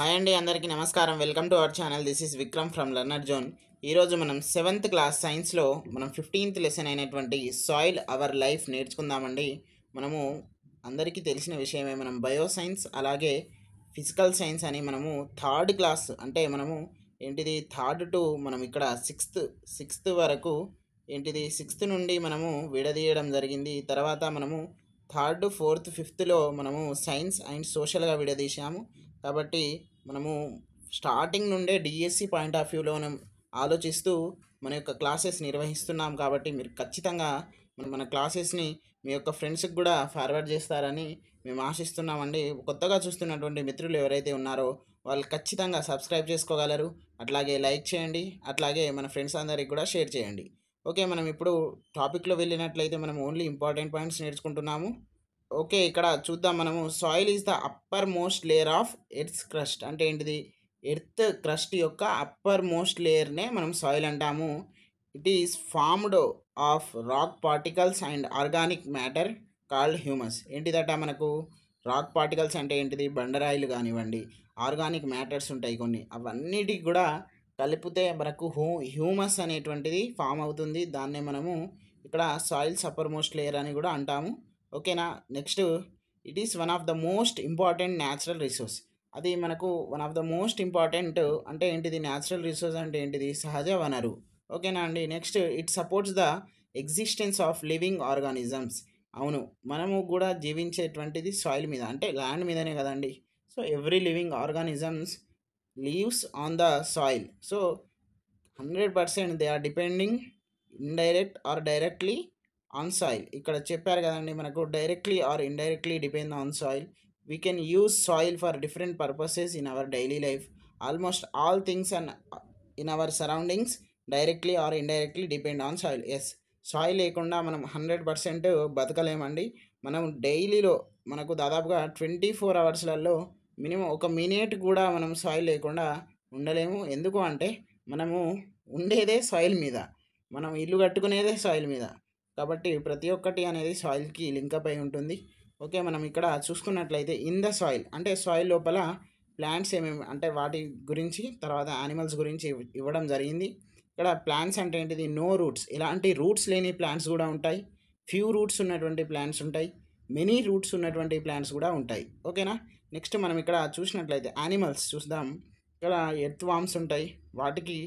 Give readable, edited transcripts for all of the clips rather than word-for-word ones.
Hi అండి, అందరికీ నమస్కారం. Welcome to our channel. This is Vikram from learner zone. ఈరోజు మనం 7th క్లాస్ సైన్స్లో మనం 15th లెసన్ అయినటువంటి సాయిల్ అవర్ లైఫ్ నేర్చుకుందామండి. మనము అందరికీ తెలిసిన విషయమే, మనం బయో సైన్స్ అలాగే ఫిజికల్ సైన్స్ అని మనము థర్డ్ క్లాస్ అంటే మనము ఏంటిది థర్డ్ టు మనం ఇక్కడ సిక్స్త్ వరకు ఏంటిది సిక్స్త్ నుండి మనము విడదీయడం జరిగింది. తర్వాత మనము థర్డ్ ఫోర్త్ ఫిఫ్త్లో మనము సైన్స్ అండ్ సోషల్గా విడదీశాము. కాబట్టి మనము స్టార్టింగ్ నుండే డిఎస్సి పాయింట్ ఆఫ్ వ్యూలో మనం ఆలోచిస్తూ మన యొక్క క్లాసెస్ నిర్వహిస్తున్నాం. కాబట్టి మీరు ఖచ్చితంగా మన క్లాసెస్ని మీ యొక్క ఫ్రెండ్స్కి కూడా ఫార్వర్డ్ చేస్తారని మేము ఆశిస్తున్నామండి. కొత్తగా చూస్తున్నటువంటి మిత్రులు ఎవరైతే ఉన్నారో వాళ్ళు ఖచ్చితంగా సబ్స్క్రైబ్ చేసుకోగలరు. అట్లాగే లైక్ చేయండి, అట్లాగే మన ఫ్రెండ్స్ అందరికి కూడా షేర్ చేయండి. ఓకే, మనం ఇప్పుడు టాపిక్లో వెళ్ళినట్లయితే మనం ఓన్లీ ఇంపార్టెంట్ పాయింట్స్ నేర్చుకుంటున్నాము. ఓకే, ఇక్కడ చూద్దాం. మనము soil is the upper most layer of earth crust. అంటే ఏంటిది? ఎర్త్ క్రస్ట్ యొక్క అప్పర్ మోస్ట్ లేయర్నే మనం సాయిల్ అంటాము. It is formed of rock particles and organic matter called humus. ఏంటిదట మనకు? రాక్ పార్టికల్స్ అంటే ఏంటిది? బండరాయిలు కానివ్వండి, ఆర్గానిక్ మ్యాటర్స్ ఉంటాయి కొన్ని, అవన్నిటికి కూడా కలిపితే మనకు హ్యూమస్ అనేటువంటిది ఫామ్ అవుతుంది. దాన్నే మనము ఇక్కడ సాయిల్స్ అప్పర్ మోస్ట్ లేయర్ అని కూడా అంటాము. ఓకేనా? Next, it is one of the most important natural resource. అది మనకు one of the most important అంటే ఏంటిది? న్యాచురల్ రిసోర్స్ అంటే ఏంటిది? సహజ వనరు. ఓకేనా అండి? Next, it supports the existence of living organisms. అవును, మనము కూడా జీవించేటువంటిది సాయిల్ మీద, అంటే ల్యాండ్ మీదనే కదండి. So every living organisms leaves on the soil. So 100% they are depending indirect or directly on soil. ఇక్కడ చెప్పారు కదండి మనకు, directly or indirectly depend on soil. We can use soil for different purposes in our daily life. Almost all things and in our surroundings directly or indirectly depend on soil. Yes, soil లేకుండా మనం 100% బతకలేమండి. మనం డైలీలో మనకు దాదాపుగా 24 అవర్స్లలో minimum ఒక minute కూడా మనం soil లేకుండా ఉండలేము. ఎందుకు అంటే మనము ఉండేదే సాయిల్ మీద, మనం ఇల్లు కట్టుకునేదే సాయిల్ మీద. కాబట్టి ప్రతి ఒక్కటి అనేది సాయిల్కి లింకప్ అయి ఉంటుంది. ఓకే, మనం ఇక్కడ చూసుకున్నట్లయితే ఇన్ ద సాయిల్ అంటే సాయిల్ లోపల ప్లాంట్స్ ఏమేమి అంటే వాటి గురించి, తర్వాత యానిమల్స్ గురించి ఇవ్వడం జరిగింది. ఇక్కడ ప్లాంట్స్ అంటే ఏంటిది? నో రూట్స్, ఇలాంటి రూట్స్ లేని ప్లాంట్స్ కూడా ఉంటాయి. ఫ్యూ రూట్స్ ఉన్నటువంటి ప్లాంట్స్ ఉంటాయి. మెనీ రూట్స్ ఉన్నటువంటి ప్లాంట్స్ కూడా ఉంటాయి. ఓకేనా? నెక్స్ట్ మనం ఇక్కడ చూసినట్లయితే యానిమల్స్ చూద్దాం. ఇక్కడ ఎర్త్ వామ్స్ ఉంటాయి, వాటికి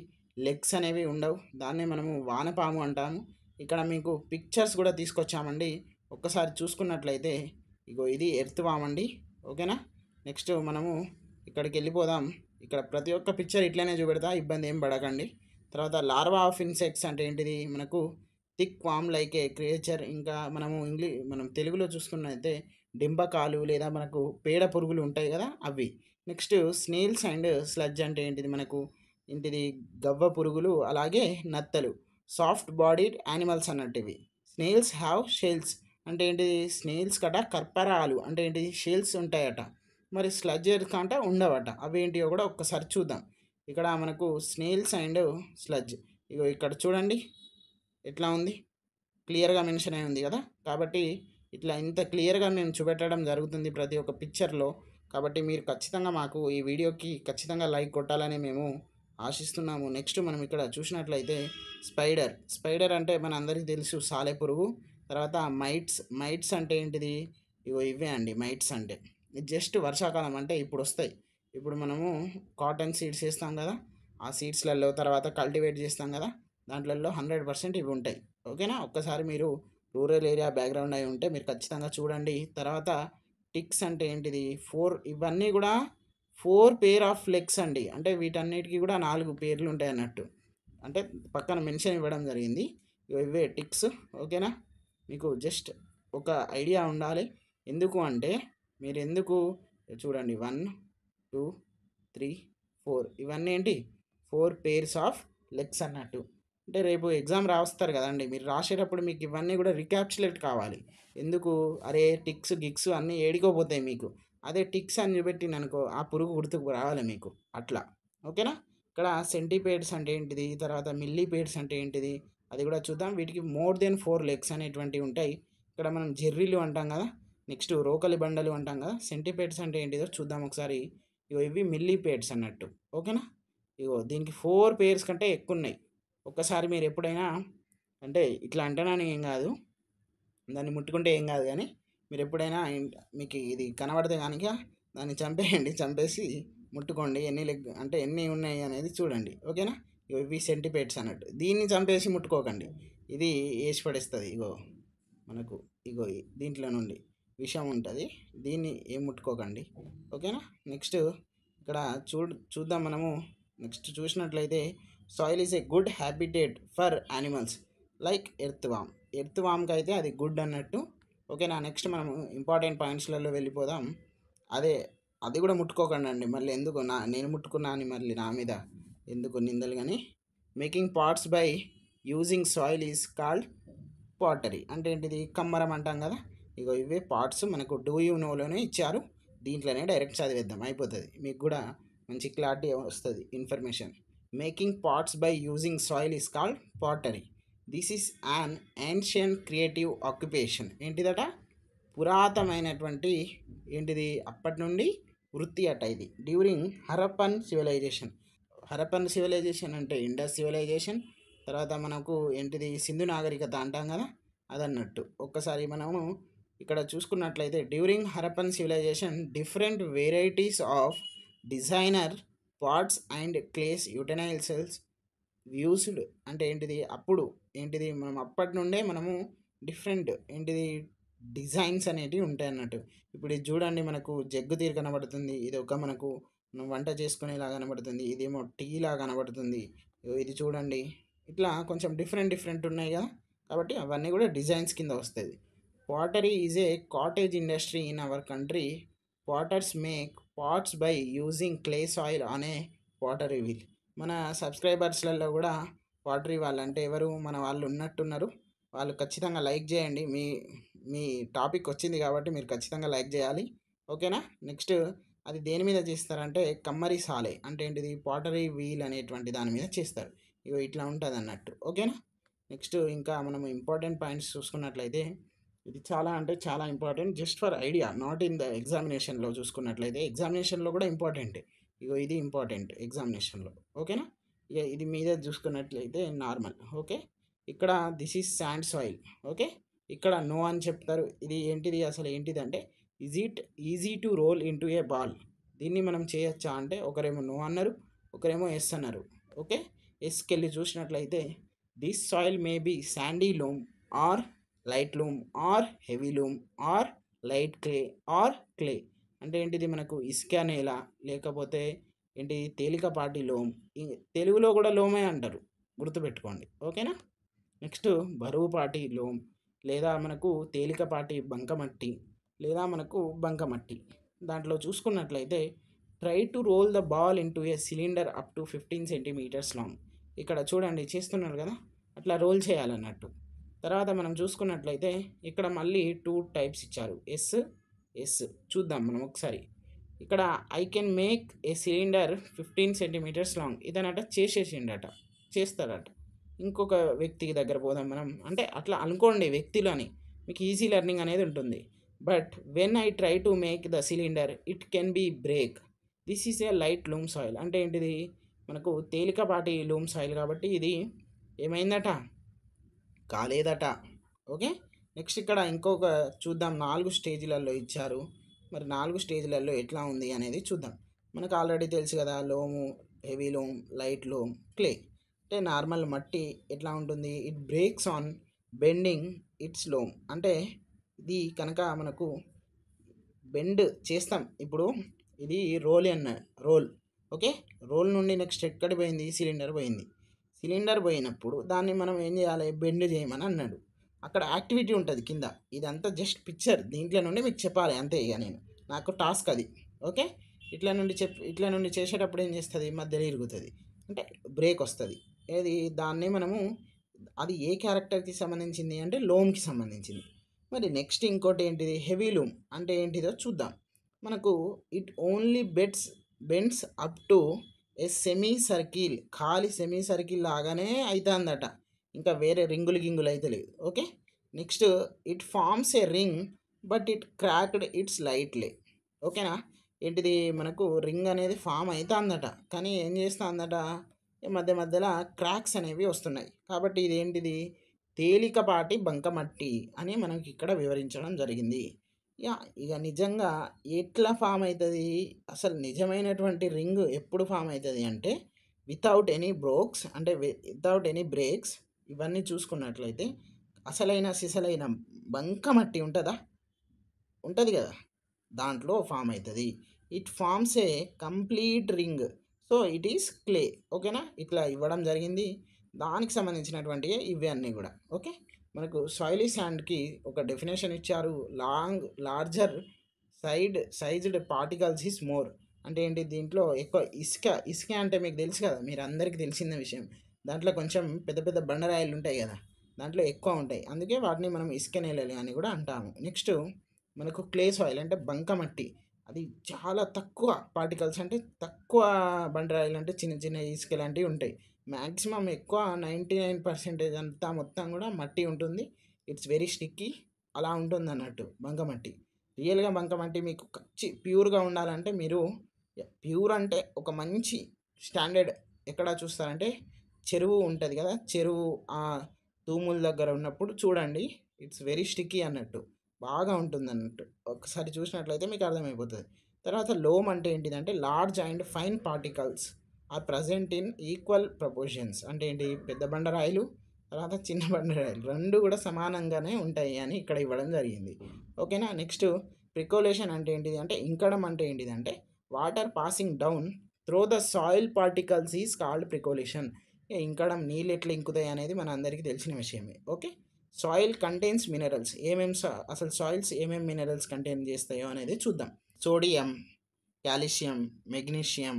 లెగ్స్ అనేవి ఉండవు. దాన్నే మనము వానపాము అంటాము. ఇక్కడ మీకు పిక్చర్స్ కూడా తీసుకొచ్చామండి. ఒక్కసారి చూసుకున్నట్లయితే ఇగో ఇది ఎర్త్ వామ్ అండి. ఓకేనా? నెక్స్ట్ మనము ఇక్కడికి వెళ్ళిపోదాం. ఇక్కడ ప్రతి ఒక్క పిక్చర్ ఇట్లనే చూపెడతా, ఇబ్బంది ఏం పడకండి. తర్వాత లార్వా ఆఫ్ ఇన్సెక్ట్స్ అంటే ఏంటిది? మనకు థిక్ వామ్ లైక్ ఏ క్రియేచర్. ఇంకా మనం తెలుగులో చూసుకున్నట్లయితే డింబకాలు లేదా మనకు పేడ పురుగులు ఉంటాయి కదా, అవి. నెక్స్ట్, స్నేల్స్ అండ్ స్లడ్జ్ అంటే ఏంటిది? మనకు ఇంటిది గవ్వ పురుగులు అలాగే నత్తలు, సాఫ్ట్ బాడీడ్ యానిమల్స్ అన్నట్టు ఇవి. స్నేల్స్ హ్యావ్ షెల్స్ అంటే ఏంటిది? స్నేల్స్ కట కర్పరాలు అంటే ఏంటిది? షెల్స్ ఉంటాయట. మరి స్లడ్జర్స్ కంట ఉండవట. అవి ఏంటియో కూడా ఒక్కసారి చూద్దాం. ఇక్కడ మనకు స్నేల్స్ అండ్ స్లడ్జ్, ఇగో ఇక్కడ చూడండి ఎట్లా ఉంది, క్లియర్గా మెన్షన్ అయి ఉంది కదా. కాబట్టి ఇట్లా ఇంత క్లియర్గా మేము చూపెట్టడం జరుగుతుంది ప్రతి ఒక్క పిక్చర్లో. కాబట్టి మీరు ఖచ్చితంగా మాకు ఈ వీడియోకి ఖచ్చితంగా లైక్ కొట్టాలని మేము ఆశిస్తున్నాము. నెక్స్ట్ మనం ఇక్కడ చూసినట్లయితే స్పైడర్ అంటే మన అందరికీ తెలుసు సాలెపురుగు. తర్వాత మైట్స్ అంటే ఏంటిది? ఇగో ఇవే అండి మైట్స్ అంటే. ఇది జస్ట్ వర్షాకాలం అంటే ఇప్పుడు వస్తాయి. ఇప్పుడు మనము కాటన్ సీడ్స్ వేస్తాం కదా, ఆ సీడ్స్లలో తర్వాత కల్టివేట్ చేస్తాం కదా, దాంట్లలో 100% ఇవి ఉంటాయి. ఓకేనా? ఒక్కసారి మీరు రూరల్ ఏరియా బ్యాక్గ్రౌండ్ అయి ఉంటే మీరు ఖచ్చితంగా చూడండి. తర్వాత టిక్స్ అంటే ఏంటిది? ఇవన్నీ కూడా 4 పేర్ ఆఫ్ లెగ్స్ అండి. అంటే వీటన్నిటికీ కూడా 4 పేర్లు ఉంటాయి అన్నట్టు. అంటే పక్కన మెన్షన్ ఇవ్వడం జరిగింది. ఇవే టిక్స్. ఓకేనా? మీకు జస్ట్ ఒక ఐడియా ఉండాలి. ఎందుకు అంటే మీరు ఎందుకు చూడండి 1 2 3 4 ఇవన్నీ ఏంటి? 4 పేర్స్ ఆఫ్ లెగ్స్ అన్నట్టు. అంటే రేపు ఎగ్జామ్ రాస్తారు కదండి, మీరు రాసేటప్పుడు మీకు ఇవన్నీ కూడా రికాప్చులేట్ కావాలి. ఎందుకు? అరే టిక్స్ గిక్స్ అన్నీ ఏడికోపోతాయి మీకు. అదే టిక్స్ అని చూపెట్టిననుకో ఆ పురుగు గుర్తుకు రావాలి మీకు అట్లా. ఓకేనా? ఇక్కడ సెంటిపేడ్స్ అంటే ఏంటిది? తర్వాత మిల్లీపేడ్స్ అంటే ఏంటిది? అది కూడా చూద్దాం. వీటికి మోర్ దెన్ 4 లెగ్స్ అనేటువంటివి ఉంటాయి. ఇక్కడ మనం జెర్రీలు అంటాం కదా, నెక్స్ట్ రోకలి బండలు అంటాం కదా. సెంటిపేడ్స్ అంటే ఏంటిదో చూద్దాం ఒకసారి. ఇగో ఇవి మిల్లీపేర్స్ అన్నట్టు. ఓకేనా? ఇగో దీనికి 4 పేర్స్ కంటే ఎక్కువ ఉన్నాయి. ఒక్కసారి మీరు ఎప్పుడైనా అంటే ఇట్లా అంటున్నాను ఏం కాదు, దాన్ని ముట్టుకుంటే ఏం కాదు కానీ మీరు ఎప్పుడైనా మీకు ఇది కనబడితే కనుక దాన్ని చంపేయండి, చంపేసి ముట్టుకోండి ఎన్ని లెగ్ అంటే ఎన్ని ఉన్నాయి అనేది చూడండి. ఓకేనా? ఇగో ఇవి సెంటిపేట్స్ అన్నట్టు. దీన్ని చంపేసి ముట్టుకోకండి, ఇది వేసి పడేస్తుంది. ఇగో మనకు ఇగో దీంట్లో నుండి విషం ఉంటుంది, దీన్ని ఏం ముట్టుకోకండి. ఓకేనా? నెక్స్ట్ ఇక్కడ చూద్దాం మనము. నెక్స్ట్ చూసినట్లయితే soil is a good habitat for animals like earth వామ్కి అయితే అది గుడ్ అన్నట్టు. ఓకేనా? నెక్స్ట్ మనము ఇంపార్టెంట్ పాయింట్స్లలో వెళ్ళిపోదాం. అది కూడా ముట్టుకోకండి అండి, మళ్ళీ ఎందుకు నేను ముట్టుకున్నా అని మళ్ళీ నా మీద ఎందుకు నిందలు. కానీ making pots by using soil is called pottery. అంటే ఏంటిది? కమ్మరం అంటాం కదా. ఇగో ఇవే పార్ట్స్ మనకు డూ యూ నోలోనే ఇచ్చారు, దీంట్లోనే డైరెక్ట్ చదివేద్దాం, అయిపోతుంది. మీకు కూడా మంచి క్లారిటీ వస్తుంది information. Making pots by using soil is called pottery. This is an ancient creative occupation. ఏంటిదట? పురాతనమైనటువంటి ఏంటిది? అప్పటి నుండి వృత్తి అట ఇది. డ్యూరింగ్ హరప్పన్ సివిలైజేషన్ అంటే ఇండస్ సివిలైజేషన్, తర్వాత మనకు ఏంటిది సింధు నాగరికత అంటాం కదా, అదన్నట్టు. ఒక్కసారి మనము ఇక్కడ చూసుకున్నట్లయితే during Harappan civilization different varieties of designer pots and clays utensils used. అంటే ఏంటిది? అప్పుడు ఏంటిది మనం అప్పటి నుండే మనము డిఫరెంట్ ఏంటిది డిజైన్స్ అనేటివి ఉంటాయి అన్నట్టు. ఇప్పుడు ఇది చూడండి, మనకు జగ్గు తీరు కనబడుతుంది, ఇది ఒక మనకు వంట చేసుకునేలా కనబడుతుంది, ఇదేమో టీలా కనబడుతుంది, ఇది చూడండి. ఇట్లా కొంచెం డిఫరెంట్ ఉన్నాయి కదా, కాబట్టి అవన్నీ కూడా డిజైన్స్ కింద వస్తుంది. Pottery is a cottage industry in our country. Potters make pots by using clay soil అనే పాటరీ వీల్. మన సబ్స్క్రైబర్స్లలో కూడా పాటరీ వాళ్ళు అంటే ఎవరు మన వాళ్ళు ఉన్నట్టున్నారు, వాళ్ళు ఖచ్చితంగా లైక్ చేయండి. మీ టాపిక్ వచ్చింది కాబట్టి మీరు ఖచ్చితంగా లైక్ చేయాలి. ఓకేనా? నెక్స్ట్ అది దేని మీద చేస్తారంటే కమ్మరి సాలే అంటే ఏంటిది? పాటరీ వీల్ అనేటువంటి దాని మీద చేస్తారు. ఇగో ఇట్లా ఉంటుంది అన్నట్టు. ఓకేనా? నెక్స్ట్ ఇంకా మనం ఇంపార్టెంట్ పాయింట్స్ చూసుకున్నట్లయితే ఇది చాలా అంటే చాలా important, just for idea, not in the ఎగ్జామినేషన్లో. చూసుకున్నట్లయితే ఎగ్జామినేషన్లో కూడా ఇంపార్టెంటే. ఇగో ఇది ఇంపార్టెంట్ ఎగ్జామినేషన్లో. ఓకేనా? ఇక ఇది మీద చూసుకున్నట్లయితే నార్మల్. ఓకే, ఇక్కడ this is sand soil. Okay, ఇక్కడ నో అని చెప్తారు. ఇది ఏంటిది? అసలు ఏంటిది అంటే is it easy to roll into a ball. దీన్ని మనం చేయొచ్చా అంటే ఒకరేమో నో అన్నారు, ఒకరేమో ఎస్ అన్నారు. ఓకే, ఎస్కి వెళ్ళి చూసినట్లయితే this soil may be sandy loam or light loam or heavy loam or light clay or clay. అంటే ఏంటిది? మనకు ఇసుక నేల, లేకపోతే ఏంటి తేలికపాటి లోమ్. తెలుగులో కూడా లోమే అంటారు, గుర్తుపెట్టుకోండి. ఓకేనా? నెక్స్ట్ బరువుపాటి లోమ్, లేదా మనకు తేలికపాటి బంకమట్టి, లేదా మనకు బంకమట్టి. దాంట్లో చూసుకున్నట్లయితే try to roll the ball into a cylinder up to 15 centimetres long. ఇక్కడ చూడండి చేస్తున్నారు కదా, అట్లా రోల్ చేయాలన్నట్టు. తర్వాత మనం చూసుకున్నట్లయితే ఇక్కడ మళ్ళీ 2 టైప్స్ ఇచ్చారు, ఎస్. చూద్దాం మనం ఒకసారి. ఇక్కడ I can make a cylinder 15 centimetres long. ఇదనట చేస్తాడట. ఇంకొక వ్యక్తికి దగ్గర పోదాం మనం. అంటే అట్లా అనుకోండి వ్యక్తిలోని, మీకు ఈజీ లెర్నింగ్ అనేది ఉంటుంది. But when I try to make the cylinder it can be break. This is a light loam soil. అంటే ఏంటిది? మనకు తేలికపాటి లూమ్ సాయిల్ కాబట్టి ఇది ఏమైందట? కాలేదట. ఓకే, నెక్స్ట్ ఇక్కడ ఇంకొక చూద్దాం. 4 స్టేజ్లలో ఇచ్చారు. మరి 4 స్టేజ్లలో ఎట్లా ఉంది అనేది చూద్దాం. మనకు ఆల్రెడీ తెలుసు కదా, loam, heavy loam, light loam, clay. అంటే నార్మల్ మట్టి ఎట్లా ఉంటుంది? It breaks on bending it's loam. అంటే ఇది కనుక మనకు బెండ్ చేస్తాం. ఇప్పుడు ఇది రోల్. ఓకే, రోల్ నుండి నెక్స్ట్ ఎక్కడ పోయింది? సిలిండర్ పోయినప్పుడు దాన్ని మనం ఏం చేయాలి? బెండ్ చేయమని అన్నాడు. అక్కడ యాక్టివిటీ ఉంటుంది కింద. ఇదంతా జస్ట్ పిక్చర్, దీంట్లో నుండి మీకు చెప్పాలి అంతే. ఇక నాకు టాస్క్ అది. ఓకే, ఇట్లా నుండి చేసేటప్పుడు ఏం చేస్తుంది? మధ్యలో ఇరుగుతుంది, అంటే బ్రేక్ వస్తుంది. దాన్ని మనము అది ఏ క్యారెక్టర్కి సంబంధించింది అంటే లోమ్కి సంబంధించింది. మరి నెక్స్ట్ ఇంకోటి ఏంటిది? హెవీ లూమ్ అంటే ఏంటిదో చూద్దాం. మనకు it only bends up to a semi circle. ఖాళీ సెమీ సర్కిల్ లాగానే అవుతుందట, ఇంకా వేరే రింగులు అయితే లేదు. Okay, next it forms a ring but it cracked its lightly. ఓకేనా? ఏంటిది మనకు రింగ్ అనేది ఫామ్ అవుతుందట, కానీ ఏం చేస్తుందట, ఈ మధ్య మధ్యలో క్రాక్స్ అనేవి వస్తున్నాయి. కాబట్టి ఇదేంటిది తేలికపాటి బంకమట్టి అని మనకి ఇక్కడ వివరించడం జరిగింది. ఇక నిజంగా ఎట్లా ఫామ్ అవుతుంది, అసలు నిజమైనటువంటి రింగ్ ఎప్పుడు ఫామ్ అవుతుంది అంటే వితౌట్ ఎనీ బ్రోక్స్, అంటే వితౌట్ ఎనీ బ్రేక్స్. ఇవన్నీ చూసుకున్నట్లయితే అసలైన సిసలైన బంకమట్టి ఉంటుందా, ఉంటుంది కదా, దాంట్లో ఫామ్ అవుతుంది. It forms a complete ring. So it is clay. ఓకేనా, ఇట్లా ఇవ్వడం జరిగింది. దానికి సంబంధించినటువంటి ఇవి అన్నీ కూడా ఓకే. మనకు సాయిలీ శాండ్కి ఒక డెఫినేషన్ ఇచ్చారు. Larger sized particles is more. అంటే ఏంటి, దీంట్లో ఎక్కువ ఇసుక అంటే మీకు తెలుసు కదా, మీరు అందరికీ తెలిసిన విషయం. దాంట్లో కొంచెం పెద్ద పెద్ద బండరాయిలు ఉంటాయి కదా, దాంట్లో ఎక్కువ ఉంటాయి, అందుకే వాటిని మనం ఇసుక నేలలు అని కూడా అంటాము. నెక్స్ట్ మనకు క్లే సాయిల్ అంటే బంకమట్టి, అది చాలా తక్కువ పార్టికల్స్, అంటే తక్కువ బండరాయిలు, అంటే చిన్న చిన్న ఇసుక లాంటివి ఉంటాయి. మ్యాక్సిమం ఎక్కువ 99% అంతా మొత్తం కూడా మట్టి ఉంటుంది. ఇట్స్ వెరీ స్టిక్కీ, అలా ఉంటుంది అన్నట్టు బంకమట్టి. రియల్గా బంకమట్టి మీకు ప్యూర్గా ఉండాలంటే మీరు ప్యూర్ అంటే ఒక మంచి స్టాండర్డ్ ఎక్కడ చూస్తారంటే చెరువు ఉంటుంది కదా, చెరువు ఆ తూముల దగ్గర ఉన్నప్పుడు చూడండి, ఇట్స్ వెరీ స్టిక్కీ అన్నట్టు, బాగా ఉంటుంది అన్నట్టు. ఒకసారి చూసినట్లయితే మీకు అర్థమైపోతుంది. తర్వాత లోమ్ అంటే ఏంటిదంటే large and fine particles are present in equal proportions. అంటే ఏంటి, పెద్ద బండరాయిలు తర్వాత చిన్న బండరాయిలు రెండు కూడా సమానంగానే ఉంటాయి అని ఇక్కడ ఇవ్వడం జరిగింది. ఓకేనా. నెక్స్ట్ ప్రికోలేషన్ అంటే ఏంటిది అంటే ఇంకడం అంటే ఏంటిదంటే water passing down through the soil particles is called percolation. ఇంకడం నీళ్ళు ఎట్లా ఇంకుతాయి అనేది మన అందరికీ తెలిసిన విషయమే. ఓకే. Soil contains minerals. అసలు సాయిల్స్ ఏమేమి మినరల్స్ కంటైన్ చేస్తాయో అనేది చూద్దాం. Sodium, calcium, magnesium,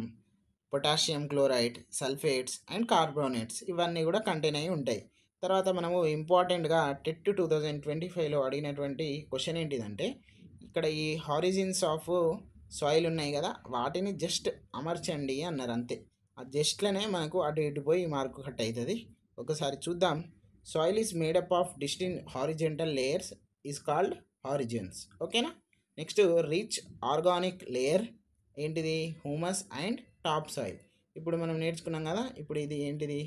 potassium chloride, sulphates and carbonates ఇవన్నీ కూడా కంటైన్ అయి ఉంటాయి. తర్వాత మనము ఇంపార్టెంట్గా టెట్ 2025లో అడిగినటువంటి క్వశ్చన్ ఏంటిదంటే ఇక్కడ ఈ హారిజిన్స్ ఆఫ్ సాయిల్ ఉన్నాయి కదా, వాటిని జస్ట్ అమర్చండి అన్నారు అంతే. ఆ జస్ట్లోనే మనకు అటు ఇటు పోయి మార్కు కట్ అవుతుంది. ఒకసారి చూద్దాం. Soil is made up of distinct horizontal layers is called horizons. ఓకేనా. నెక్స్ట్ రిచ్ ఆర్గానిక్ లేయర్ ఏంటిది, హ్యూమస్ అండ్ టాప్ సాయిల్. ఇప్పుడు మనం నేర్చుకున్నాం కదా, ఇప్పుడు ఇది ఏంటిది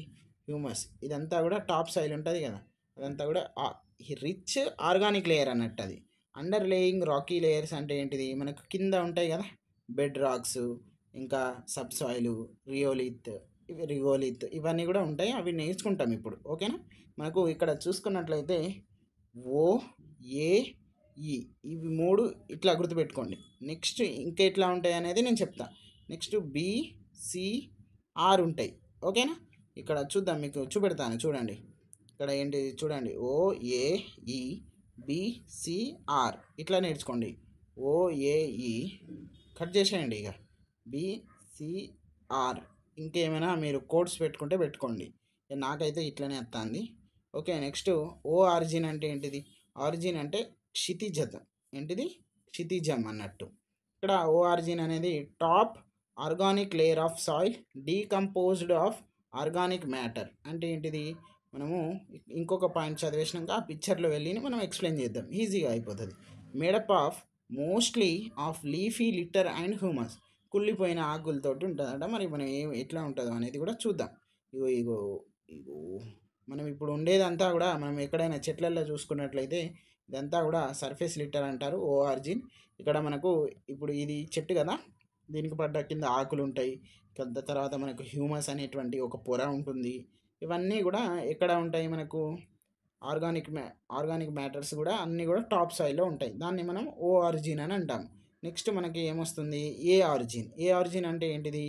హ్యూమస్, ఇదంతా కూడా టాప్ సాయిల్ ఉంటుంది కదా, అదంతా కూడా రిచ్ ఆర్గానిక్ లేయర్ అన్నట్టు. అది అండర్ లేయింగ్ రాకీ లేయర్స్ అంటే ఏంటిది, మనకు కింద ఉంటాయి కదా బెడ్ రాక్స్, ఇంకా సబ్ సాయిల్, రిగోలిత్ ఇవన్నీ కూడా ఉంటాయి, అవి నేర్చుకుంటాం ఇప్పుడు. ఓకేనా. మనకు ఇక్కడ చూసుకున్నట్లయితే ఓ ఏ ఈ ఇవి మూడు ఇట్లా గుర్తుపెట్టుకోండి. నెక్స్ట్ ఇంకా ఎట్లా ఉంటాయి అనేది నేను చెప్తా. నెక్స్ట్ BCR ఉంటాయి. ఓకేనా. ఇక్కడ చూద్దాం, మీకు చూపెడతాను చూడండి. ఇక్కడ ఏంటి చూడండి, OAEBCR ఇట్లా నేర్చుకోండి. OAE కట్ చేసేయండి, ఇక BCR ఇంకేమైనా మీరు కోడ్స్ పెట్టుకుంటే పెట్టుకోండి, నాకైతే ఇట్లనే వస్తుంది. ఓకే. నెక్స్ట్ ఆరిజిన్ అంటే ఏంటిది, ఆరిజిన్ అంటే క్షితిజత, ఏంటిది క్షితిజం అన్నట్టు. ఇక్కడ ఆరిజిన్ అనేది top organic layer of soil decomposed of organic matter. అంటే ఏంటిది, మనము ఇంకొక పాయింట్ చదివేసినాక ఆ పిక్చర్లో వెళ్ళి మనం ఎక్స్ప్లెయిన్ చేద్దాం, ఈజీగా అయిపోతుంది. Made up of mostly of leafy litter and humus. కుళ్ళిపోయిన ఆకులతోటి ఉంటుందట. మరి మనం ఎట్లా ఉంటుందో అనేది కూడా చూద్దాం. ఇగో ఇగో ఇగో మనం ఇప్పుడు ఉండేదంతా కూడా మనం ఎక్కడైనా చెట్లల్లో చూసుకున్నట్లయితే ఇదంతా కూడా సర్ఫేస్ లిటర్ అంటారు, ఆరిజిన్. ఇక్కడ మనకు ఇప్పుడు ఇది చెట్టు కదా, దీనికి పడ్డ కింద ఆకులు ఉంటాయి, తర్వాత మనకు హ్యూమస్ అనేటువంటి ఒక పొర ఉంటుంది. ఇవన్నీ కూడా ఎక్కడ ఉంటాయి, మనకు ఆర్గానిక్ మ్యాటర్స్ కూడా అన్నీ కూడా టాప్ సాయిల్లో ఉంటాయి. దాన్ని మనం ఆరిజిన్ అని అంటాం. నెక్స్ట్ మనకి ఏమొస్తుంది, ఏ ఆరిజిన్ అంటే ఏంటిది,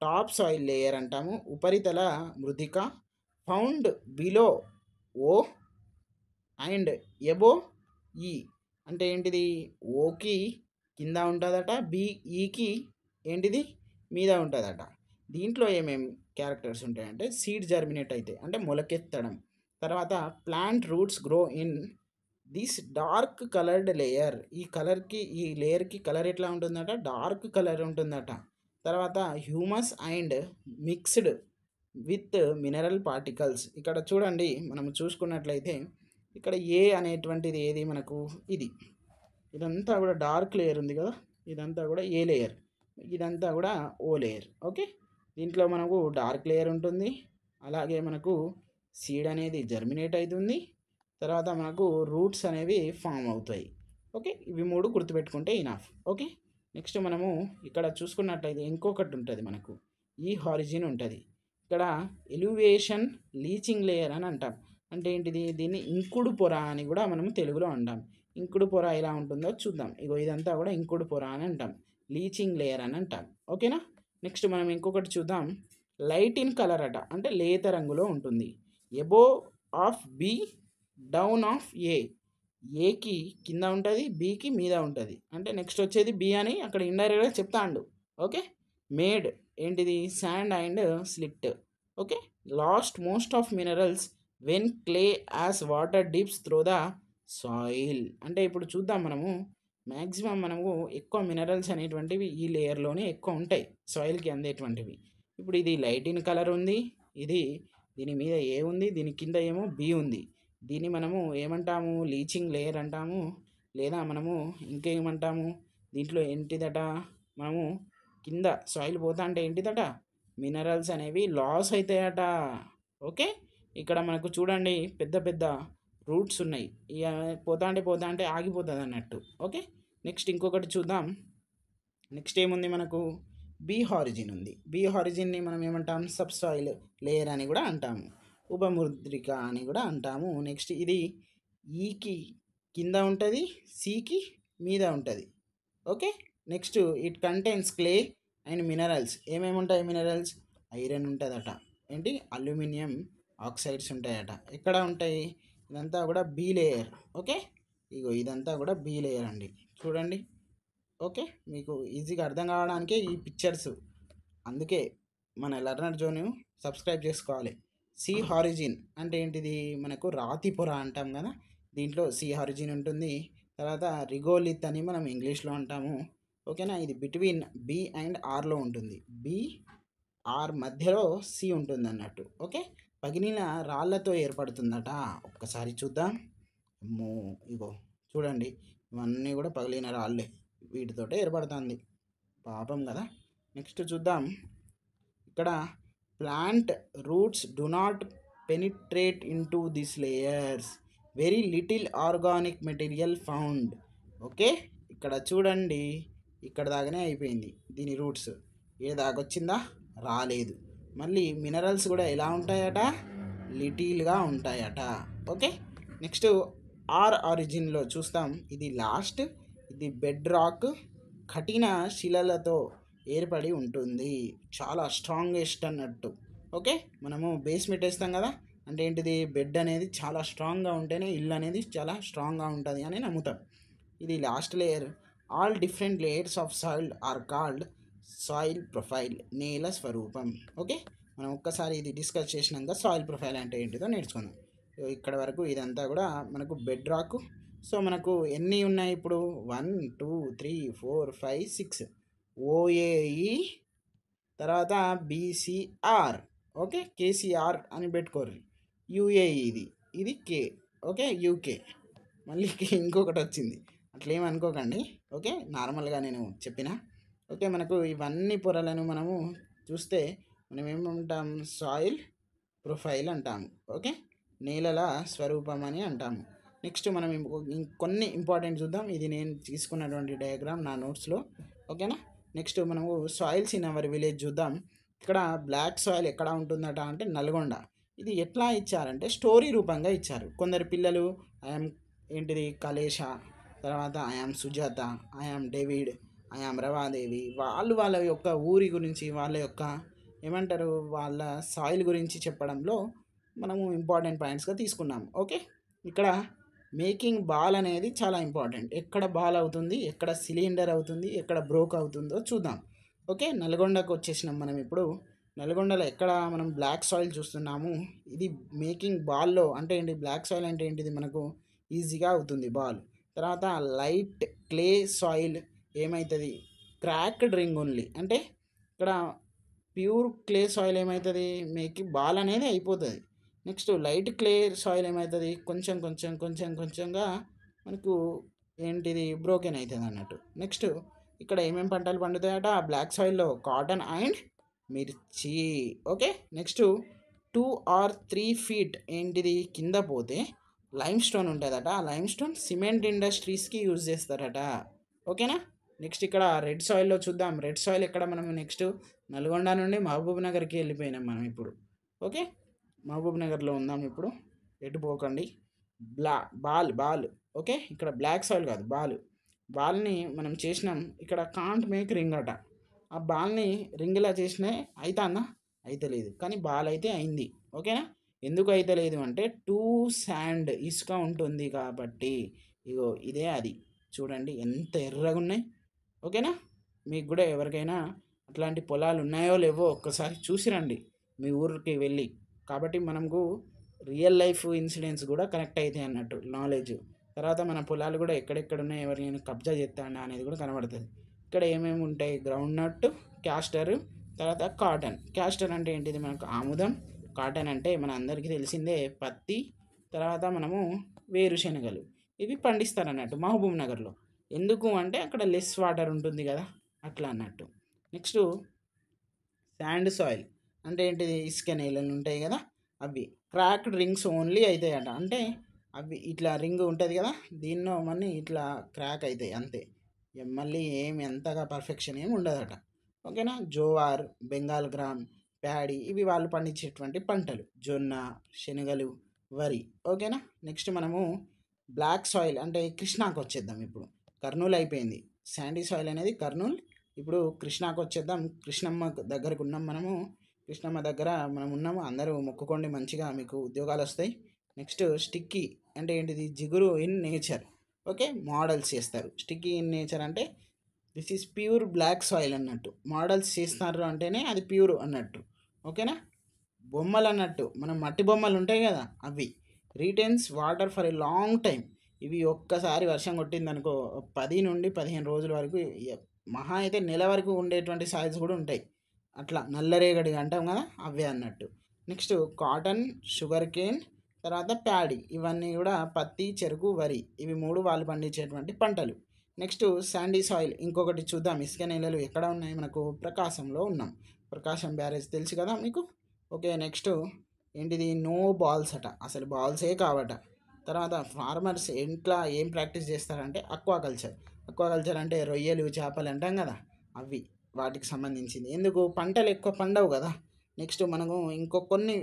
టాప్ సాయిల్ లేయర్ అంటాము. ఉపరితల మృతిక found below O and above E. అంటే ఏంటిది, ఓకి కింద ఉంటుందట, ఈకి ఏంటిది మీద ఉంటుందట. దీంట్లో ఏమేమి క్యారెక్టర్స్ ఉంటాయంటే సీడ్ జర్మినేట్ అయితే అంటే మొలకెత్తడం, తర్వాత plant roots grow in this dark coloured layer. ఈ లేయర్కి కలర్ ఎట్లా ఉంటుందట, డార్క్ కలర్ ఉంటుందట. తర్వాత humus and mixed with mineral particles. ఇక్కడ చూడండి, మనం చూసుకున్నట్లయితే ఇక్కడ ఏ అనేటువంటిది ఏది మనకు, ఇదంతా కూడా డార్క్ లేయర్ ఉంది కదా, ఇదంతా కూడా ఏ లేయర్, ఇదంతా కూడా ఓ లేయర్. ఓకే, దీంట్లో మనకు డార్క్ లేయర్ ఉంటుంది, అలాగే మనకు సీడ్ అనేది జర్మినేట్ అవుతుంది, తర్వాత మనకు రూట్స్ అనేవి ఫామ్ అవుతాయి. ఓకే, ఇవి 3 గుర్తుపెట్టుకుంటే ఇనఫ్. ఓకే, నెక్స్ట్ మనము ఇక్కడ చూసుకున్నట్లయితే ఇంకొకటి ఉంటుంది మనకు, ఈ హారిజిన్ ఉంటుంది. ఇక్కడ ఎలివేషన్ లీచింగ్ లేయర్ అని అంటాం. అంటే ఏంటిది, దీన్ని ఇంకుడు పొర అని కూడా మనం తెలుగులో అంటాం. ఇంకుడు పొర ఎలా ఉంటుందో చూద్దాం. ఇగో ఇదంతా కూడా ఇంకుడు పొర అని అంటాం, లీచింగ్ లేయర్ అని అంటాం. ఓకేనా, నెక్స్ట్ మనం ఇంకొకటి చూద్దాం. లైట్ ఇన్ కలర్ అట, అంటే లేత రంగులో ఉంటుంది. Above of B, down of A. ఏకి కింద ఉంటుంది, బికి మీద ఉంటుంది. అంటే నెక్స్ట్ వచ్చేది బి అని అక్కడ ఇండైరెక్ట్గా చెప్తాండు. ఓకే, మేడ్ ఏంటిది, sand and slit. Okay, last most of minerals when clay as water dips through the soil. అంటే ఇప్పుడు చూద్దాం మనము, మ్యాక్సిమం మనము ఎక్కువ మినరల్స్ అనేటువంటివి ఈ లేయర్లోనే ఎక్కువ ఉంటాయి, సాయిల్కి అందేటువంటివి. ఇప్పుడు ఇది లైట్ ఇన్ కలర్ ఉంది, ఇది దీని మీద ఏ ఉంది, దీని కింద ఏమో బి ఉంది. దీన్ని మనము ఏమంటాము, లీచింగ్ లేయర్ అంటాము, లేదా మనము ఇంకేమంటాము, దీంట్లో ఏంటిదట, మనము కింద సాయిల్ పోతా అంటే ఏంటిదట, మినరల్స్ అనేవి లాస్ అవుతాయట. ఓకే, ఇక్కడ మనకు చూడండి పెద్ద పెద్ద రూట్స్ ఉన్నాయి, ఇక పోతా అంటే ఆగిపోతుంది అన్నట్టు. ఓకే, నెక్స్ట్ ఇంకొకటి చూద్దాం. నెక్స్ట్ ఏముంది మనకు, బీ హారిజిన్ ఉంది. బీ హారిజిన్ని మనం ఏమంటాం, సబ్ సాయిల్ లేయర్ అని కూడా అంటాము, ఉపముద్రిక అని కూడా అంటాము. నెక్స్ట్ ఇది ఈకి కింద ఉంటుంది, సికి మీద ఉంటుంది. Okay, next it contains clay and minerals. ఏమేమి ఉంటాయి మినరల్స్, ఐరన్ ఉంటుందట, ఏంటి అల్యూమినియం ఆక్సైడ్స్ ఉంటాయట. ఎక్కడ ఉంటాయి, ఇదంతా కూడా బీ లేయర్. ఓకే, ఇగో ఇదంతా కూడా బీ లేయర్ అండి, చూడండి. ఓకే, మీకు ఈజీగా అర్థం కావడానికే ఈ పిక్చర్స్, అందుకే మన లెర్నర్ జోన్ సబ్స్క్రైబ్ చేసుకోవాలి. సి హారిజిన్ అంటే ఏంటిది, మనకు రాతి పొర అంటాం కదా, దీంట్లో సి హారిజిన్ ఉంటుంది. తర్వాత రిగోలిత్ అని మనం ఇంగ్లీష్లో అంటాము. ఓకేనా, ఇది బిట్వీన్ బి అండ్ ఆర్లో ఉంటుంది, బి ఆర్ మధ్యలో సి ఉంటుంది అన్నట్టు. ఓకే, పగిలిన రాళ్ళతో ఏర్పడుతుందట. ఒక్కసారి చూద్దాం. అమ్మో, ఇగో చూడండి, ఇవన్నీ కూడా పగిలిన రాళ్ళే, వీటితోటే ఏర్పడుతుంది, పాపం కదా. నెక్స్ట్ చూద్దాం. ఇక్కడ plant roots do not penetrate into this layers, very little organic material found. Okay, ఇక్కడ చూడండి, ఇక్కడ దాకానే అయిపోయింది దీని రూట్స్, ఏ దాకొచ్చిందా, రాలేదు. మళ్ళీ మినరల్స్ కూడా ఎలా ఉంటాయట, లిటిల్గా ఉంటాయట. ఓకే, నెక్స్ట్ ఆర్ ఆరిజిన్లో చూస్తాం. ఇది లాస్ట్, ఇది బెడ్ రాక్, కఠిన శిలలతో ఏర్పడి ఉంటుంది, చాలా స్ట్రాంగెస్ట్ అన్నట్టు. ఓకే, మనము బేస్మెంట్ వేస్తాం కదా, అంటే ఏంటిది, బెడ్ అనేది చాలా స్ట్రాంగ్గా ఉంటేనే ఇల్లు అనేది చాలా స్ట్రాంగ్గా ఉంటుంది అని నమ్ముతాం. ఇది last layer. All different layers of soil are called soil profile, నేల స్వరూపం. ఓకే, మనం ఒక్కసారి ఇది డిస్కస్ చేసినాక సాయిల్ ప్రొఫైల్ అంటే ఏంటిదో నేర్చుకుందాం. ఇక్కడ వరకు ఇదంతా కూడా మనకు బెడ్ రాక్. సో మనకు ఎన్ని ఉన్నాయి ఇప్పుడు, 1 2 3 4 5 6, ఓఏఈ, తర్వాత బీసీఆర్. ఓకే, కేసీఆర్ అని పెట్టుకోర్రి. యూఏఈ, ఇది కే. ఓకే, యూకే, మళ్ళీ ఇంకొకటి వచ్చింది, అట్లేమనుకోకండి. ఓకే, నార్మల్గా నేను చెప్పిన. ఓకే, మనకు ఇవన్నీ పొరలను మనము చూస్తే మనం ఏమంటాం, సాయిల్ ప్రొఫైల్ అంటాము. ఓకే, నేలల స్వరూపం అని అంటాము. నెక్స్ట్ మనం కొన్ని ఇంపార్టెంట్ చూద్దాం. ఇది నేను తీసుకున్నటువంటి డయాగ్రామ్ నా నోట్స్లో. ఓకేనా, నెక్స్ట్ మనము సాయిల్స్ ఇన్ అవర్ విలేజ్ చూద్దాం. ఇక్కడ బ్లాక్ సాయిల్ ఎక్కడ ఉంటుందట అంటే నల్గొండ. ఇది ఎట్లా ఇచ్చారంటే స్టోరీ రూపంగా ఇచ్చారు. కొందరు పిల్లలు ఐఎమ్ ఏంటిది కలేష, తర్వాత I'm Sujatha, I'm David, I'm Ravadevi, వాళ్ళ యొక్క ఊరి గురించి, వాళ్ళ యొక్క ఏమంటారు, వాళ్ళ సాయిల్ గురించి చెప్పడంలో మనము ఇంపార్టెంట్ పాయింట్స్గా తీసుకున్నాము. ఓకే, ఇక్కడ మేకింగ్ బాల్ అనేది చాలా ఇంపార్టెంట్. ఎక్కడ బాల్ అవుతుంది, ఎక్కడ సిలిండర్ అవుతుంది, ఎక్కడ బ్రోక్ అవుతుందో చూద్దాం. ఓకే, నల్గొండకు వచ్చేసినాం మనం ఇప్పుడు. నల్గొండలో ఎక్కడ మనం బ్లాక్ సాయిల్ చూస్తున్నాము. ఇది మేకింగ్ బాల్లో అంటే ఏంటి, బ్లాక్ సాయిల్ అంటే ఏంటిది, మనకు ఈజీగా అవుతుంది బాల్. తర్వాత లైట్ క్లే సాయిల్ ఏమవుతుంది, క్రాక్డ్ రింగ్ ఓన్లీ. అంటే ఇక్కడ ప్యూర్ క్లే సాయిల్ ఏమవుతుంది, మీకు బాల్ అనేది అయిపోతుంది. నెక్స్ట్ లైట్ క్లే సాయిల్ ఏమవుతుంది, కొంచెంగా మనకు ఏంటిది బ్రోకెన్ అవుతుంది అన్నట్టు. నెక్స్ట్ ఇక్కడ ఏమేమి పంటలు పండుతాయట బ్లాక్ సాయిల్లో కాటన్ అండ్ మిర్చి. ఓకే, నెక్స్ట్ 2 or 3 feet ఏంటిది కింద పోతే లైమ్ స్టోన్ ఉంటుందట. ఆ లైమ్ స్టోన్ సిమెంట్ ఇండస్ట్రీస్కి యూజ్ చేస్తారట. ఓకేనా. నెక్స్ట్ ఇక్కడ రెడ్ సాయిల్లో చూద్దాం. రెడ్ సాయిల్ ఎక్కడ మనం నెక్స్ట్ నల్గొండ నుండి మహబూబ్ నగర్కి వెళ్ళిపోయినాం మనం ఇప్పుడు. ఓకే, మహబూబ్ నగర్లో ఉందాం ఇప్పుడు, ఎటు పోకండి. బాల్ ఓకే, ఇక్కడ బ్లాక్ సాయిల్ కాదు బాల్ని మనం చేసినాం. ఇక్కడ కాంట్ మేక్ రింగ్ అట. ఆ బాల్ని రింగ్లా చేసినా అవుతుందా? అయితే లేదు, కానీ బాల్ అయితే అయింది. ఓకేనా. ఎందుకు అయితే లేదు అంటే శాండ్ ఇసుక ఉంటుంది కాబట్టి. ఇగో ఇదే అది, చూడండి ఎంత ఎర్రగా ఉన్నాయి. ఓకేనా. మీకు కూడా ఎవరికైనా అట్లాంటి పొలాలు ఉన్నాయో లేవో ఒక్కసారి చూసిరండి మీ ఊరికి వెళ్ళి. కాబట్టి మనకు రియల్ లైఫ్ ఇన్సిడెంట్స్ కూడా కనెక్ట్ అవుతాయి అన్నట్టు నాలెడ్జ్. తర్వాత మన పొలాలు కూడా ఎక్కడెక్కడ ఉన్నాయి, ఎవరినైనా కబ్జా చేస్తాడా అనేది కూడా కనబడుతుంది. ఇక్కడ ఏమేమి ఉంటాయి, గ్రౌండ్ నట్, క్యాస్టర్, తర్వాత కాటన్. క్యాస్టర్ అంటే ఏంటిది మనకు ఆముదం, కాటన్ అంటే మన అందరికీ తెలిసిందే పత్తి, తర్వాత మనము వేరుశనగలు. ఇవి పండిస్తారు అన్నట్టు మహబూబ్ నగర్లో. ఎందుకు అంటే అక్కడ లెస్ వాటర్ ఉంటుంది కదా, అట్లా అన్నట్టు. నెక్స్ట్ శాండ్ సాయిల్ అంటే ఏంటిది, ఇసుక నేలలు ఉంటాయి కదా అవి. క్రాక్డ్ రింగ్స్ ఓన్లీ అవుతాయట. అంటే అవి ఇట్లా రింగ్ ఉంటుంది కదా, దీన్నో మళ్ళీ ఇట్లా క్రాక్ అవుతాయి అంతే. మళ్ళీ ఏమి ఎంతగా పర్ఫెక్షన్ ఏమి ఉండదట. ఓకేనా. జోవార్, బెంగాల్ గ్రామ్, ప్యాడీ ఇవి వాళ్ళు పండించేటువంటి పంటలు. జొన్న, శనగలు, వరి. ఓకేనా. నెక్స్ట్ మనము బ్లాక్ సాయిల్ అంటే కృష్ణాకు వచ్చేద్దాం ఇప్పుడు. కర్నూలు అయిపోయింది, శాండీ సాయిల్ అనేది కర్నూలు. ఇప్పుడు కృష్ణాకు వచ్చేద్దాం. కృష్ణమ్మ దగ్గరకు ఉన్నాం మనము. కృష్ణమ్మ దగ్గర మనం ఉన్నాము. అందరూ మొక్కుకోండి, మంచిగా మీకు ఉద్యోగాలు వస్తాయి. నెక్స్ట్ స్టిక్కీ అంటే ఏంటిది, జిగురు ఇన్ నేచర్. ఓకే, మోడల్స్ చేస్తారు. స్టిక్కీ ఇన్ నేచర్ అంటే this is pure black soil అన్నట్టు. మోడల్స్ చేస్తున్నారు అంటేనే అది ప్యూర్ అన్నట్టు. ఓకేనా. బొమ్మలు అన్నట్టు మనం మట్టి బొమ్మలు ఉంటాయి కదా అవి. Retains water for a long time. ఇవి ఒక్కసారి వర్షం కొట్టిందనుకో 10 నుండి 15 రోజుల వరకు, మహా అయితే నెల వరకు ఉండేటువంటి సాయిల్స్ కూడా ఉంటాయి. అట్లా నల్లరేగడి అంటాం కదా అవే అన్నట్టు. నెక్స్ట్ కాటన్, షుగర్ కేన్, తర్వాత ప్యాడీ. ఇవన్నీ కూడా పత్తి, చెరుకు, వరి. ఇవి 3 వాళ్ళు పండించేటువంటి పంటలు. నెక్స్ట్ శాండీ సాయిల్ ఇంకొకటి చూద్దాం. ఇసుక నేలలు ఎక్కడ ఉన్నాయి మనకు, ప్రకాశంలో ఉన్నాం. ప్రకాశం బ్యారేజ్ తెలుసు కదా మీకు. ఓకే, నెక్స్ట్ ఏంటిది, నో బాల్స్ అట, అసలు బాల్సే కావట. తర్వాత ఫార్మర్స్ ఇంట్లో ఏం ప్రాక్టీస్ చేస్తారంటే అక్వాకల్చర్ అంటే రొయ్యలు, చేపలు అంటాం కదా అవి, వాటికి సంబంధించింది. ఎందుకు, పంటలు ఎక్కువ పండవు కదా. నెక్స్ట్ మనకు కొన్ని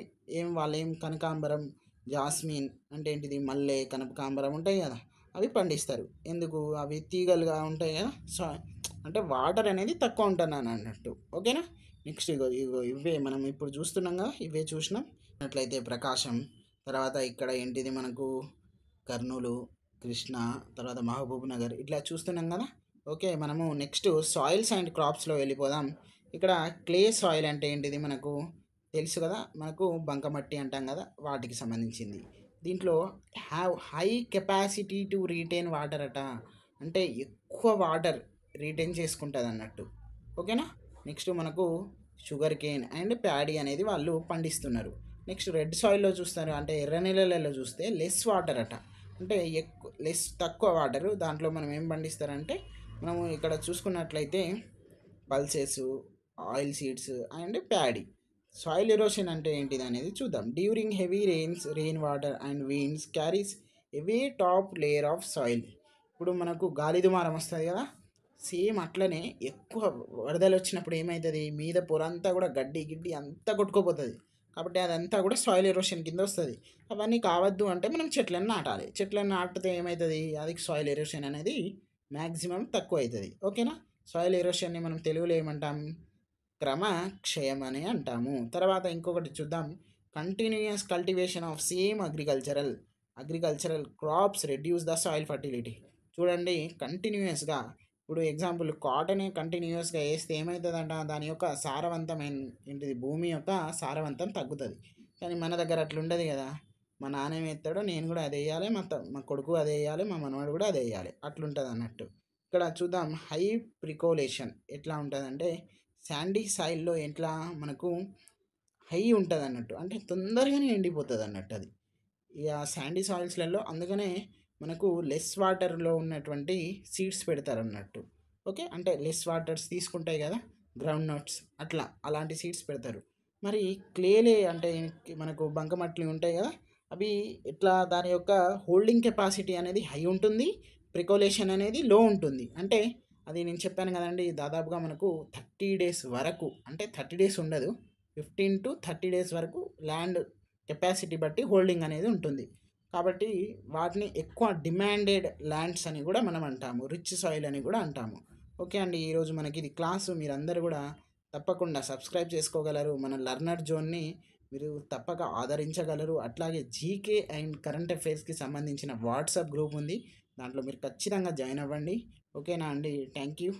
వాళ్ళు కనకాంబరం, జాస్మిన్ అంటే ఏంటిది, మల్లె, కనకాంబరం ఉంటాయి కదా అవి పండిస్తారు. ఎందుకు, అవి తీగలుగా ఉంటాయి కదా. సో అంటే వాటర్ అనేది తక్కువ ఉంటున్నాను అన్నట్టు. ఓకేనా. నెక్స్ట్ ఇవే మనం ఇప్పుడు చూస్తున్నాం కదా, ఇవే చూసినాం. అట్లయితే ప్రకాశం, తర్వాత ఇక్కడ ఏంటిది మనకు కర్నూలు, కృష్ణా, తర్వాత మహబూబ్ నగర్ ఇట్లా చూస్తున్నాం కదా. ఓకే, మనము నెక్స్ట్ సాయిల్స్ అండ్ క్రాప్స్లో వెళ్ళిపోదాం. ఇక్కడ క్లే సాయిల్ అంటే ఏంటిది మనకు తెలుసు కదా, మనకు బంకమట్టి అంటాం కదా వాటికి సంబంధించింది. దీంట్లో have high capacity to retain water అట. అంటే ఎక్కువ వాటర్ రీటైన్ చేసుకుంటుంది అన్నట్టు. ఓకేనా. నెక్స్ట్ మనకు షుగర్ కేన్ అండ్ ప్యాడీ అనేది వాళ్ళు పండిస్తున్నారు. నెక్స్ట్ రెడ్ సాయిల్లో చూస్తారు అంటే ఎర్ర నెలలలో చూస్తే లెస్ వాటర్ అట. అంటే తక్కువ వాటరు. దాంట్లో మనం ఏం పండిస్తారంటే మనము ఇక్కడ చూసుకున్నట్లయితే pulses, oil seeds and paddy. Soil erosion అంటే ఏంటిది అనేది చూద్దాం. During heavy rain water and winds carries heavy top layer of soil. ఇప్పుడు మనకు గాలి దుమారం వస్తుంది కదా, సేమ్ అట్లనే ఎక్కువ వరదలు వచ్చినప్పుడు ఏమవుతుంది, మీద పొరంతా కూడా గడ్డి గిడ్డి అంతా కొట్టుకుపోతుంది. కాబట్టి అదంతా కూడా సాయిల్ ఎరోషన్ కింద వస్తుంది. అవన్నీ కావద్దు అంటే మనం చెట్లను నాటాలి. చెట్లను నాటితే ఏమవుతుంది, అది సాయిల్ ఎరోషన్ అనేది మ్యాక్సిమం తక్కువ అవుతుంది. ఓకేనా. సాయిల్ ఎరోషన్ని మనం తెలుగులో ఏమంటాం, క్రమక్షయం అని అంటాము. తర్వాత ఇంకొకటి చూద్దాం. Continuous cultivation of same agricultural crops reduce the soil fertility. చూడండి, కంటిన్యూయస్గా ఇప్పుడు ఎగ్జాంపుల్ కాటన్ కంటిన్యూస్గా వేస్తే ఏమవుతుందంట, దాని యొక్క సారవంతమైన ఏంటిది, భూమి యొక్క సారవంతం తగ్గుతుంది. కానీ మన దగ్గర అట్లా ఉండదు కదా. మా నాన్న ఏమేస్తాడో నేను కూడా అదే వేయాలి, మా కొడుకు అదే వేయాలి, మా మనవాడు కూడా అదే వేయాలి, అట్లుంటుంది అన్నట్టు. ఇక్కడ చూద్దాం హై ప్రికోలేషన్ ఎట్లా ఉంటుందంటే, శాండీ సాయిల్లో ఎట్లా మనకు హై ఉంటుంది అన్నట్టు, అంటే తొందరగానే ఎండిపోతుంది అన్నట్టు అది. ఇక శాండీ సాయిల్స్లలో అందుకనే మనకు లెస్ వాటర్లో ఉన్నటువంటి సీడ్స్ పెడతారు అన్నట్టు. ఓకే, అంటే లెస్ వాటర్స్ తీసుకుంటాయి కదా గ్రౌండ్ నట్స్, అలాంటి సీడ్స్ పెడతారు. మరి క్లేలే అంటే మనకు బంకమట్టి ఉంటాయి కదా, అవి ఇట్లా దాని యొక్క హోల్డింగ్ కెపాసిటీ అనేది హై ఉంటుంది, ప్రికోలేషన్ అనేది లో ఉంటుంది. అంటే అది నేను చెప్పాను కదండి, దాదాపుగా మనకు 30 డేస్ వరకు, అంటే 30 డేస్ ఉండదు, 15 to 30 డేస్ వరకు ల్యాండ్ కెపాసిటీ బట్టి హోల్డింగ్ అనేది ఉంటుంది. కాబట్టి వాటిని ఎక్కువ డిమాండెడ్ ల్యాండ్స్ అని కూడా మనం అంటాము, రిచ్ సాయిల్ అని కూడా అంటాము. ఓకే అండి, ఈరోజు మనకి ఇది క్లాసు, మీరందరూ కూడా తప్పకుండా సబ్స్క్రైబ్ చేసుకోగలరు. మన లర్నర్ జోన్ని మీరు తప్పక ఆదరించగలరు. అట్లాగే జీకే అండ్ కరెంట్ అఫైర్స్కి సంబంధించిన వాట్సాప్ గ్రూప్ ఉంది, దాంట్లో మీరు ఖచ్చితంగా జాయిన్ అవ్వండి. ఓకేనా అండి, థ్యాంక్ యూ.